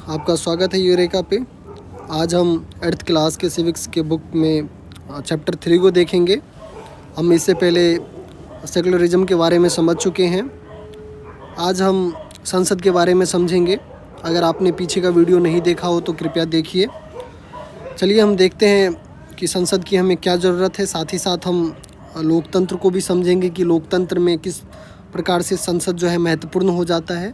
आपका स्वागत है यूरेका पे। आज हम 8th क्लास के सिविक्स के बुक में चैप्टर 3 को देखेंगे। हम इससे पहले सेकुलरिज्म के बारे में समझ चुके हैं। आज हम संसद के बारे में समझेंगे। अगर आपने पीछे का वीडियो नहीं देखा हो तो कृपया देखिए। चलिए हम देखते हैं कि संसद की हमें क्या ज़रूरत है। साथ ही साथ हम लोकतंत्र को भी समझेंगे कि लोकतंत्र में किस प्रकार से संसद जो है महत्वपूर्ण हो जाता है।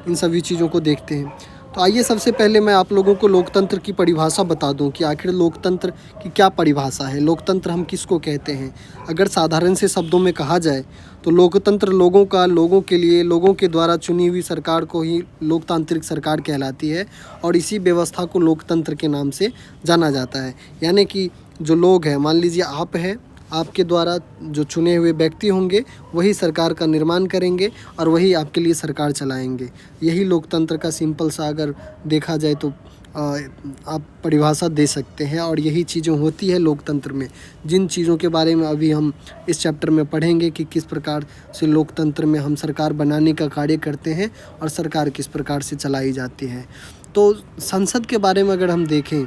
इन सभी चीज़ों को देखते हैं। तो आइए सबसे पहले मैं आप लोगों को लोकतंत्र की परिभाषा बता दूं कि आखिर लोकतंत्र की क्या परिभाषा है। लोकतंत्र हम किसको कहते हैं? अगर साधारण से शब्दों में कहा जाए तो लोकतंत्र लोगों का, लोगों के लिए, लोगों के द्वारा चुनी हुई सरकार को ही लोकतांत्रिक सरकार कहलाती है और इसी व्यवस्था को लोकतंत्र के नाम से जाना जाता है। यानी कि जो लोग हैं, मान लीजिए आप हैं, आपके द्वारा जो चुने हुए व्यक्ति होंगे वही सरकार का निर्माण करेंगे और वही आपके लिए सरकार चलाएंगे। यही लोकतंत्र का सिंपल सा अगर देखा जाए तो आप परिभाषा दे सकते हैं। और यही चीज़ें होती है लोकतंत्र में, जिन चीज़ों के बारे में अभी हम इस चैप्टर में पढ़ेंगे कि किस प्रकार से लोकतंत्र में हम सरकार बनाने का कार्य करते हैं और सरकार किस प्रकार से चलाई जाती है। तो संसद के बारे में अगर हम देखें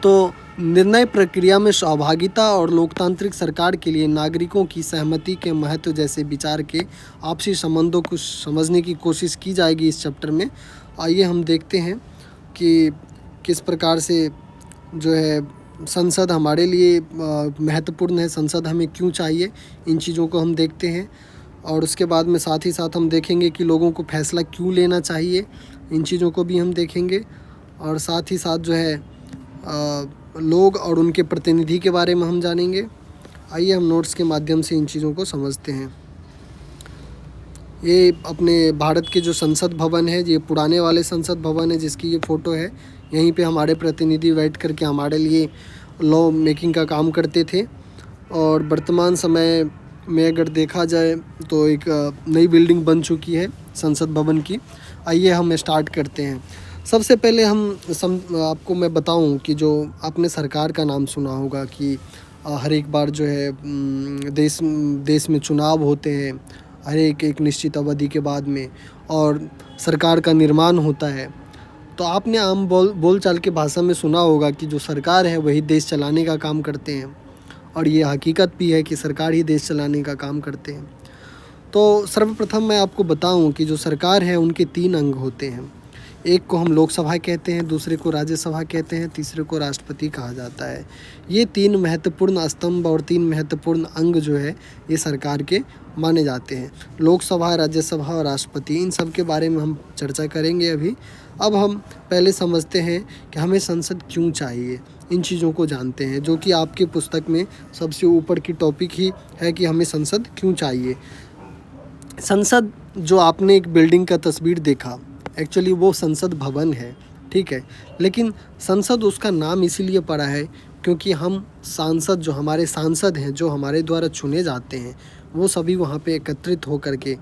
तो निर्णय प्रक्रिया में सहभागिता और लोकतांत्रिक सरकार के लिए नागरिकों की सहमति के महत्व जैसे विचार के आपसी संबंधों को समझने की कोशिश की जाएगी इस चैप्टर में। आइए हम देखते हैं कि किस प्रकार से जो है संसद हमारे लिए महत्वपूर्ण है, संसद हमें क्यों चाहिए, इन चीज़ों को हम देखते हैं। और उसके बाद में साथ ही साथ हम देखेंगे कि लोगों को फैसला क्यों लेना चाहिए, इन चीज़ों को भी हम देखेंगे। और साथ ही साथ जो है लोग और उनके प्रतिनिधि के बारे में हम जानेंगे। आइए हम नोट्स के माध्यम से इन चीज़ों को समझते हैं। ये अपने भारत के जो संसद भवन है, ये पुराने वाले संसद भवन है जिसकी ये फ़ोटो है। यहीं पे हमारे प्रतिनिधि बैठ करके हमारे लिए लॉ मेकिंग का काम करते थे। और वर्तमान समय में अगर देखा जाए तो एक नई बिल्डिंग बन चुकी है संसद भवन की। आइए हम स्टार्ट करते हैं। सबसे पहले आपको मैं बताऊं कि जो आपने सरकार का नाम सुना होगा कि हर एक बार जो है देश में चुनाव होते हैं हर एक निश्चित अवधि के बाद में, और सरकार का निर्माण होता है। तो आपने आम बोलचाल के भाषा में सुना होगा कि जो सरकार है वही देश चलाने का काम करते हैं, और ये हकीकत भी है कि सरकार ही देश चलाने का काम करते हैं। तो सर्वप्रथम मैं आपको बताऊं कि जो सरकार है उनके 3 अंग होते हैं। एक को हम लोकसभा कहते हैं, दूसरे को राज्यसभा कहते हैं, तीसरे को राष्ट्रपति कहा जाता है। ये 3 महत्वपूर्ण स्तंभ और 3 महत्वपूर्ण अंग जो है ये सरकार के माने जाते हैं। लोकसभा, राज्यसभा और राष्ट्रपति, इन सब के बारे में हम चर्चा करेंगे अभी। अब हम पहले समझते हैं कि हमें संसद क्यों चाहिए, इन चीज़ों को जानते हैं, जो कि आपकी पुस्तक में सबसे ऊपर की टॉपिक ही है कि हमें संसद क्यों चाहिए। संसद, जो आपने एक बिल्डिंग का तस्वीर देखा, एक्चुअली वो संसद भवन है, ठीक है। लेकिन संसद उसका नाम इसीलिए पड़ा है क्योंकि हम सांसद, जो हमारे सांसद हैं, जो हमारे द्वारा चुने जाते हैं, वो सभी वहाँ पे एकत्रित होकर के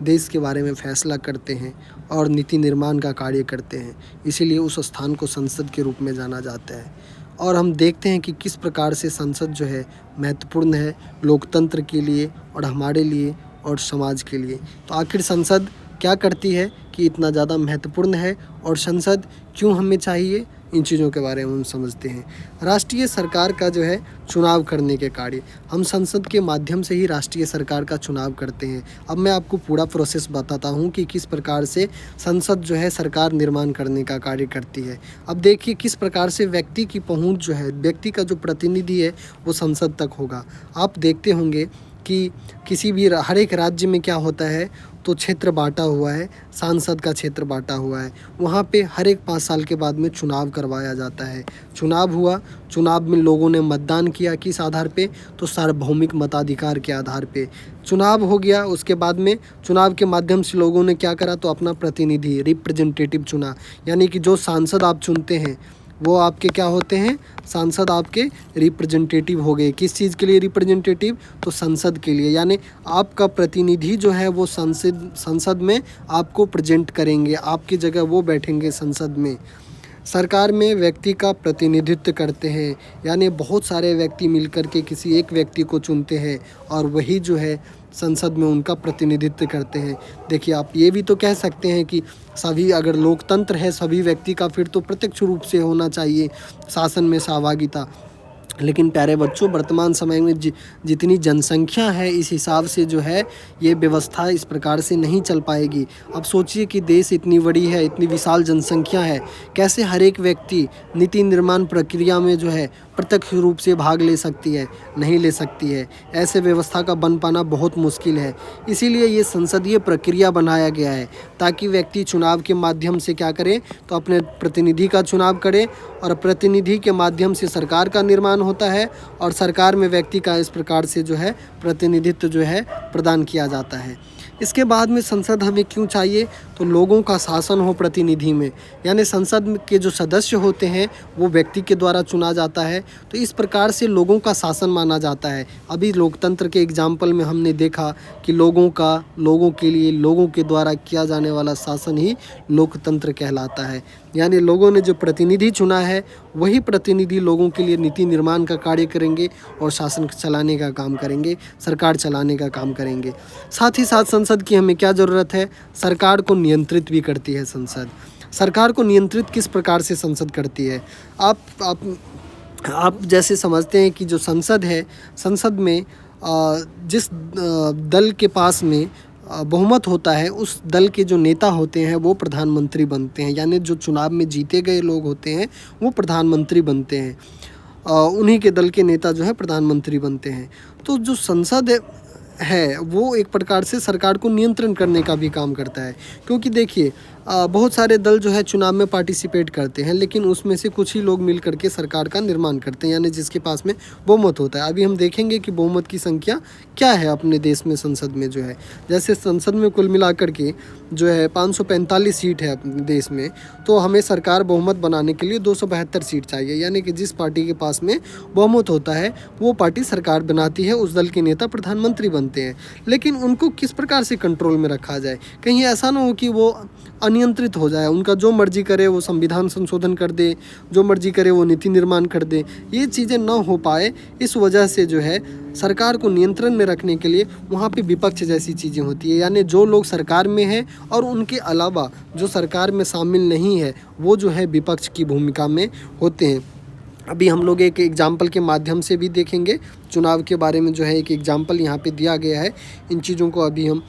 देश के बारे में फैसला करते हैं और नीति निर्माण का कार्य करते हैं। इसीलिए उस स्थान को संसद के रूप में जाना जाता है। और हम देखते हैं कि किस प्रकार से संसद जो है महत्वपूर्ण है लोकतंत्र के लिए और हमारे लिए और समाज के लिए। तो आखिर संसद क्या करती है कि इतना ज़्यादा महत्वपूर्ण है, और संसद क्यों हमें चाहिए, इन चीज़ों के बारे में हम समझते हैं। राष्ट्रीय सरकार का जो है चुनाव करने के कार्य, हम संसद के माध्यम से ही राष्ट्रीय सरकार का चुनाव करते हैं। अब मैं आपको पूरा प्रोसेस बताता हूँ कि किस प्रकार से संसद जो है सरकार निर्माण करने का कार्य करती है। अब देखिए किस प्रकार से व्यक्ति की पहुँच जो है, व्यक्ति का जो प्रतिनिधि है वो संसद तक होगा। आप देखते होंगे कि किसी भी हर एक राज्य में क्या होता है तो क्षेत्र बांटा हुआ है, सांसद का क्षेत्र बांटा हुआ है। वहाँ पे हर एक 5 साल के बाद में चुनाव करवाया जाता है। चुनाव हुआ, चुनाव में लोगों ने मतदान किया, किस आधार पे, तो सार्वभौमिक मताधिकार के आधार पे चुनाव हो गया। उसके बाद में चुनाव के माध्यम से लोगों ने क्या करा, तो अपना प्रतिनिधि, रिप्रेजेंटेटिव चुना। यानी कि जो सांसद आप चुनते हैं वो आपके क्या होते हैं, सांसद आपके रिप्रेजेंटेटिव हो गए। किस चीज़ के लिए रिप्रेजेंटेटिव, तो संसद के लिए। यानी आपका प्रतिनिधि जो है वो संसद में आपको प्रेजेंट करेंगे, आपकी जगह वो बैठेंगे संसद में। सरकार में व्यक्ति का प्रतिनिधित्व करते हैं, यानी बहुत सारे व्यक्ति मिलकर के किसी एक व्यक्ति को चुनते हैं और वही जो है संसद में उनका प्रतिनिधित्व करते हैं। देखिए, आप ये भी तो कह सकते हैं कि सभी, अगर लोकतंत्र है सभी व्यक्ति का, फिर तो प्रत्यक्ष रूप से होना चाहिए शासन में सहभागिता। लेकिन प्यारे बच्चों, वर्तमान समय में जितनी जनसंख्या है इस हिसाब से जो है ये व्यवस्था इस प्रकार से नहीं चल पाएगी। अब सोचिए कि देश इतनी बड़ी है, इतनी विशाल जनसंख्या है, कैसे हर एक व्यक्ति नीति निर्माण प्रक्रिया में जो है प्रत्यक्ष रूप से भाग ले सकती है? नहीं ले सकती है। ऐसे व्यवस्था का बन पाना बहुत मुश्किल है। इसीलिए ये संसदीय प्रक्रिया बनाया गया है ताकि व्यक्ति चुनाव के माध्यम से क्या करे, तो अपने प्रतिनिधि का चुनाव करे, और प्रतिनिधि के माध्यम से सरकार का निर्माण होता है, और सरकार में व्यक्ति का इस प्रकार से जो है प्रतिनिधित्व जो है प्रदान किया जाता है। इसके बाद में संसद हमें क्यों चाहिए? तो लोगों का शासन हो प्रतिनिधि में, यानी संसद के जो सदस्य होते हैं वो व्यक्ति के द्वारा चुना जाता है, तो इस प्रकार से लोगों का शासन माना जाता है। अभी लोकतंत्र के एग्जाम्पल में हमने देखा कि लोगों के लिए, लोगों के द्वारा किया जाने वाला शासन ही लोकतंत्र कहलाता है। यानी लोगों ने जो प्रतिनिधि चुना है वही प्रतिनिधि लोगों के लिए नीति निर्माण का कार्य करेंगे और शासन चलाने का काम करेंगे, सरकार चलाने का काम करेंगे। साथ ही साथ संसद की हमें क्या ज़रूरत है? सरकार को नियंत्रित भी करती है संसद। सरकार को नियंत्रित किस प्रकार से संसद करती है? आप जैसे समझते हैं कि जो संसद है, संसद में जिस दल के पास में बहुमत होता है, उस दल के जो नेता होते हैं वो प्रधानमंत्री बनते हैं। यानी जो चुनाव में जीते गए लोग होते हैं वो प्रधानमंत्री बनते हैं। उन्हीं के दल के नेता जो है प्रधानमंत्री बनते हैं। तो जो संसद है वो एक प्रकार से सरकार को नियंत्रण करने का भी काम करता है, क्योंकि देखिए बहुत सारे दल जो है चुनाव में पार्टिसिपेट करते हैं, लेकिन उसमें से कुछ ही लोग मिल करके सरकार का निर्माण करते हैं, यानी जिसके पास में बहुमत होता है। अभी हम देखेंगे कि बहुमत की संख्या क्या है अपने देश में संसद में जो है। जैसे संसद में कुल मिलाकर के जो है 545 सीट है अपने देश में, तो हमें सरकार बहुमत बनाने के लिए 272 सीट चाहिए। यानी कि जिस पार्टी के पास में बहुमत होता है वो पार्टी सरकार बनाती है, उस दल के नेता प्रधानमंत्री बनते हैं। लेकिन उनको किस प्रकार से कंट्रोल में रखा जाए? कहीं ऐसा ना हो कि वो अनियंत्रित हो जाए, उनका जो मर्जी करे वो संविधान संशोधन कर दे, जो मर्जी करे वो नीति निर्माण कर दे, ये चीज़ें ना हो पाए। इस वजह से जो है सरकार को नियंत्रण में रखने के लिए वहाँ पे विपक्ष जैसी चीज़ें होती है, यानी जो लोग सरकार में हैं और उनके अलावा जो सरकार में शामिल नहीं है वो जो है विपक्ष की भूमिका में होते हैं। अभी हम लोग एक एग्जाम्पल के माध्यम से भी देखेंगे चुनाव के बारे में, जो है एक एग्जाम्पल यहाँ पे दिया गया है। इन चीज़ों को अभी हम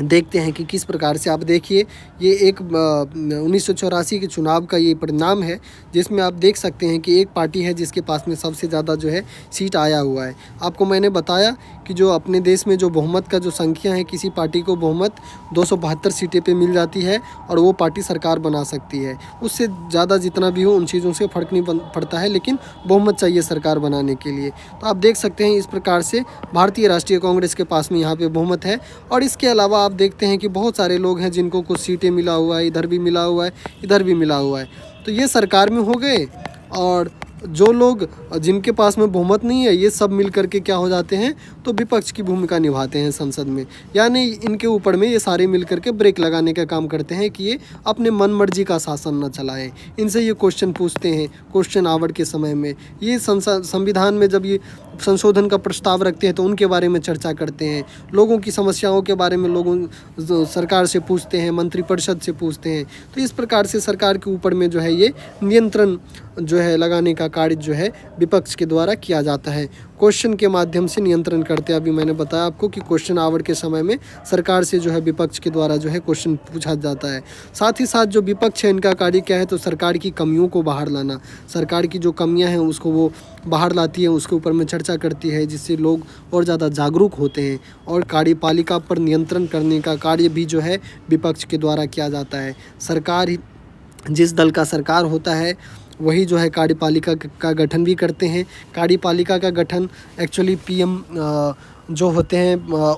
देखते हैं कि किस प्रकार से। आप देखिए, ये एक 1984 के चुनाव का ये परिणाम है, जिसमें आप देख सकते हैं कि एक पार्टी है जिसके पास में सबसे ज़्यादा जो है सीट आया हुआ है। आपको मैंने बताया कि जो अपने देश में जो बहुमत का जो संख्या है, किसी पार्टी को बहुमत 272 सीटें पे मिल जाती है और वो पार्टी सरकार बना सकती है। उससे ज़्यादा जितना भी हो उन चीज़ों से फ़र्क नहीं पड़ता है, लेकिन बहुमत चाहिए सरकार बनाने के लिए। तो आप देख सकते हैं इस प्रकार से भारतीय राष्ट्रीय कांग्रेस के पास में यहाँ पे बहुमत है। और इसके अलावा आप देखते हैं कि बहुत सारे लोग हैं जिनको कुछ सीटें मिला हुआ है, इधर भी मिला हुआ है, इधर भी मिला हुआ है। तो ये सरकार में हो गए, और जो लोग जिनके पास में बहुमत नहीं है ये सब मिल करके क्या हो जाते हैं, तो विपक्ष की भूमिका निभाते हैं संसद में। यानी इनके ऊपर में ये सारे मिल करके ब्रेक लगाने का काम करते हैं कि ये अपने मन मर्जी का शासन न चलाएं। इनसे ये क्वेश्चन पूछते हैं क्वेश्चन आवर के समय में। ये संविधान में जब ये संशोधन का प्रस्ताव रखते हैं तो उनके बारे में चर्चा करते हैं, लोगों की समस्याओं के बारे में लोगों सरकार से पूछते हैं, मंत्रिपरिषद से पूछते हैं। तो इस प्रकार से सरकार के ऊपर में जो है ये नियंत्रण जो है लगाने का कार्य जो है विपक्ष के द्वारा किया जाता है। क्वेश्चन के माध्यम से नियंत्रण करते हैं। अभी मैंने बताया आपको कि क्वेश्चन आवर के समय में सरकार से जो है विपक्ष के द्वारा जो है क्वेश्चन पूछा जाता है। साथ ही साथ जो विपक्ष है इनका कार्य क्या है, तो सरकार की कमियों को बाहर लाना। सरकार की जो कमियां हैं उसको वो बाहर लाती है, उसके ऊपर में चर्चा करती है, जिससे लोग और ज़्यादा जागरूक होते हैं। और कार्यपालिका पर नियंत्रण करने का कार्य भी जो है विपक्ष के द्वारा किया जाता है। सरकार ही, जिस दल का सरकार होता है वही जो है कार्यपालिका का गठन भी करते हैं। कार्यपालिका का गठन एक्चुअली पीएम जो होते हैं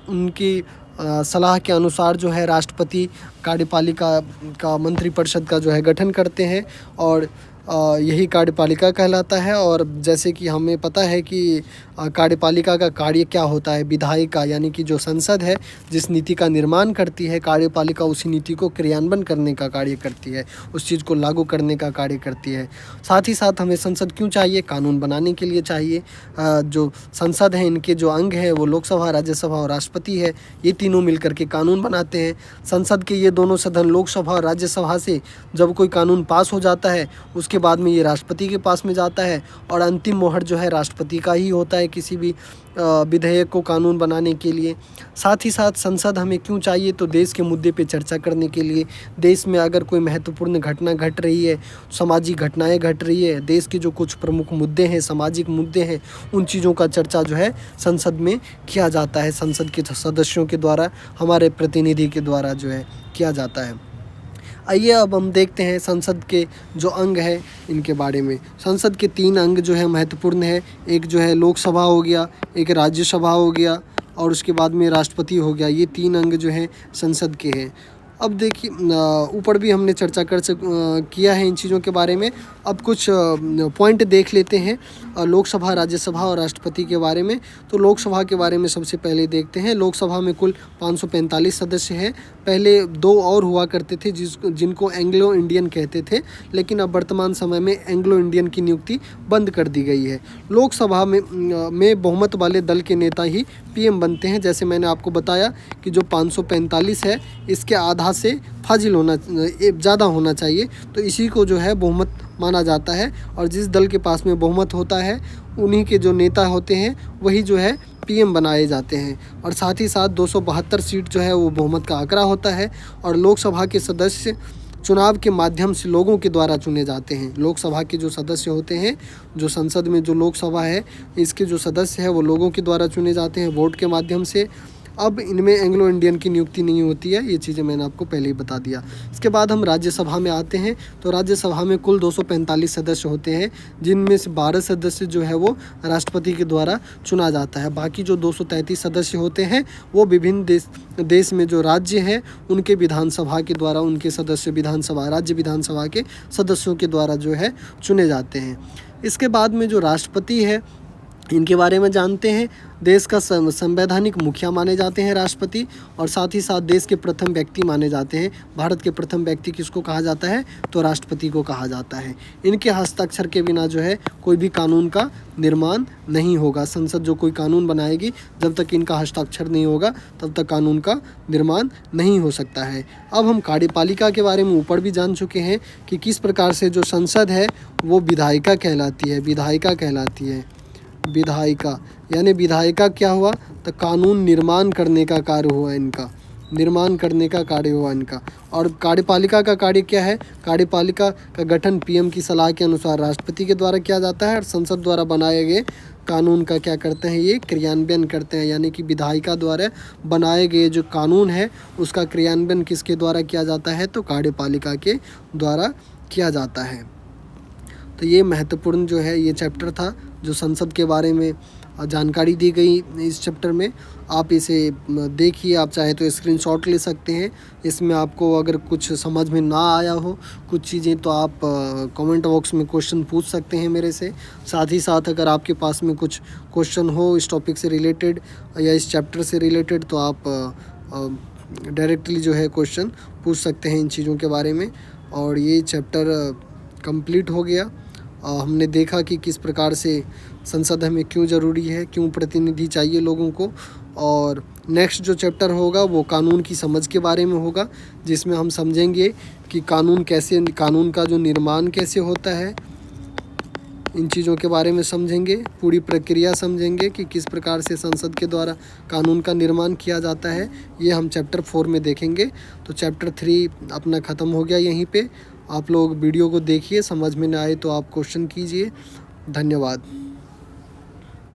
उनकी सलाह के अनुसार जो है राष्ट्रपति कार्यपालिका का मंत्रिपरिषद का जो है गठन करते हैं। और यही कार्यपालिका कहलाता है। और जैसे कि हमें पता है कि कार्यपालिका का कार्य क्या होता है, विधायिका यानी कि जो संसद है जिस नीति का निर्माण करती है, कार्यपालिका उसी नीति को क्रियान्वयन करने का कार्य करती है, उस चीज़ को लागू करने का कार्य करती है। साथ ही साथ हमें संसद क्यों चाहिए? कानून बनाने के लिए चाहिए। जो संसद है इनके जो अंग है वो लोकसभा, राज्यसभा और राष्ट्रपति है, ये तीनों मिलकर के कानून बनाते हैं। संसद के ये दोनों सदन लोकसभा और राज्यसभा से जब कोई कानून पास हो जाता है उसके बाद में ये राष्ट्रपति के पास में जाता है और अंतिम मोहर जो है राष्ट्रपति का ही होता है किसी भी विधेयक को कानून बनाने के लिए। साथ ही साथ संसद हमें क्यों चाहिए? तो देश के मुद्दे पे चर्चा करने के लिए। देश में अगर कोई महत्वपूर्ण घटना घट रही है, सामाजिक घटनाएं घट रही है, देश के जो कुछ प्रमुख मुद्दे हैं, सामाजिक मुद्दे हैं, उन चीज़ों का चर्चा जो है संसद में किया जाता है। संसद के सदस्यों के द्वारा, हमारे प्रतिनिधि के द्वारा जो है किया जाता है। आइए अब हम देखते हैं संसद के जो अंग है इनके बारे में। संसद के 3 अंग जो है महत्वपूर्ण है। एक जो है लोकसभा हो गया, एक राज्यसभा हो गया और उसके बाद में राष्ट्रपति हो गया। ये 3 अंग जो हैं संसद के हैं। अब देखिए ऊपर भी हमने चर्चा किया है इन चीज़ों के बारे में। अब कुछ पॉइंट देख लेते हैं लोकसभा, राज्यसभा और राष्ट्रपति के बारे में। तो लोकसभा के बारे में सबसे पहले देखते हैं। लोकसभा में कुल 545 सदस्य हैं। पहले 2 और हुआ करते थे जिनको एंग्लो इंडियन कहते थे, लेकिन अब वर्तमान समय में एंग्लो इंडियन की नियुक्ति बंद कर दी गई है। लोकसभा में बहुमत वाले दल के नेता ही पीएम बनते हैं। जैसे मैंने आपको बताया कि जो 545 है इसके आधा से फाजिल होना, ज़्यादा होना चाहिए, तो इसी को जो है बहुमत माना जाता है। और जिस दल के पास में बहुमत होता है उन्हीं के जो नेता होते हैं वही जो है पीएम बनाए जाते हैं। और साथ ही साथ 272 सीट जो है वो बहुमत का आंकड़ा होता है। और लोकसभा के सदस्य चुनाव के माध्यम से लोगों के द्वारा चुने जाते हैं। लोकसभा के जो सदस्य होते हैं, जो संसद में जो लोकसभा है इसके जो सदस्य हैं वो लोगों के द्वारा चुने जाते हैं वोट के माध्यम से। अब इनमें एंग्लो इंडियन की नियुक्ति नहीं होती है, ये चीज़ें मैंने आपको पहले ही बता दिया। इसके बाद हम राज्यसभा में आते हैं। तो राज्यसभा में कुल 245 सदस्य होते हैं, जिनमें से 12 सदस्य जो है वो राष्ट्रपति के द्वारा चुना जाता है। बाकी जो 233 सदस्य होते हैं वो विभिन्न देश में जो राज्य हैं उनके विधानसभा के द्वारा, उनके सदस्य विधानसभा, राज्य विधानसभा के सदस्यों के द्वारा जो है चुने जाते हैं। इसके बाद में जो राष्ट्रपति है इनके बारे में जानते हैं। देश का संवैधानिक मुखिया माने जाते हैं राष्ट्रपति, और साथ ही साथ देश के प्रथम व्यक्ति माने जाते हैं। भारत के प्रथम व्यक्ति किसको कहा जाता है? तो राष्ट्रपति को कहा जाता है। इनके हस्ताक्षर के बिना जो है कोई भी कानून का निर्माण नहीं होगा। संसद जो कोई कानून बनाएगी जब तक इनका हस्ताक्षर नहीं होगा तब तक कानून का निर्माण नहीं हो सकता है। अब हम कार्यपालिका के बारे में ऊपर भी जान चुके हैं कि किस प्रकार से जो संसद है वो विधायिका कहलाती है। विधायिका कहलाती है। विधायिका यानी विधायिका क्या हुआ? तो कानून निर्माण करने का कार्य हुआ इनका, निर्माण करने का कार्य हुआ इनका। और कार्यपालिका का कार्य क्या है? कार्यपालिका का गठन पीएम की सलाह के अनुसार राष्ट्रपति के द्वारा किया जाता है और संसद द्वारा बनाए गए कानून का क्या करते हैं? ये क्रियान्वयन करते हैं। यानी कि विधायिका द्वारा बनाए गए जो कानून है उसका क्रियान्वयन किसके द्वारा किया जाता है? तो कार्यपालिका के द्वारा किया जाता है। तो ये महत्वपूर्ण जो है ये चैप्टर था जो संसद के बारे में जानकारी दी गई इस चैप्टर में। आप इसे देखिए, आप चाहे तो स्क्रीनशॉट ले सकते हैं। इसमें आपको अगर कुछ समझ में ना आया हो कुछ चीज़ें तो आप कमेंट बॉक्स में क्वेश्चन पूछ सकते हैं मेरे से। साथ ही साथ अगर आपके पास में कुछ क्वेश्चन हो इस टॉपिक से रिलेटेड या इस चैप्टर से रिलेटेड तो आप डायरेक्टली जो है क्वेश्चन पूछ सकते हैं इन चीज़ों के बारे में। और ये चैप्टर कंप्लीट हो गया। हमने देखा कि किस प्रकार से संसद हमें क्यों ज़रूरी है, क्यों प्रतिनिधि चाहिए लोगों को। और नेक्स्ट जो चैप्टर होगा वो कानून की समझ के बारे में होगा, जिसमें हम समझेंगे कि कानून का जो निर्माण कैसे होता है, इन चीज़ों के बारे में समझेंगे। पूरी प्रक्रिया समझेंगे कि किस प्रकार से संसद के द्वारा कानून का निर्माण किया जाता है। ये हम चैप्टर 4 में देखेंगे। तो चैप्टर 3 अपना ख़त्म हो गया यहीं पे। आप लोग वीडियो को देखिए, समझ में ना आए तो आप क्वेश्चन कीजिए। धन्यवाद।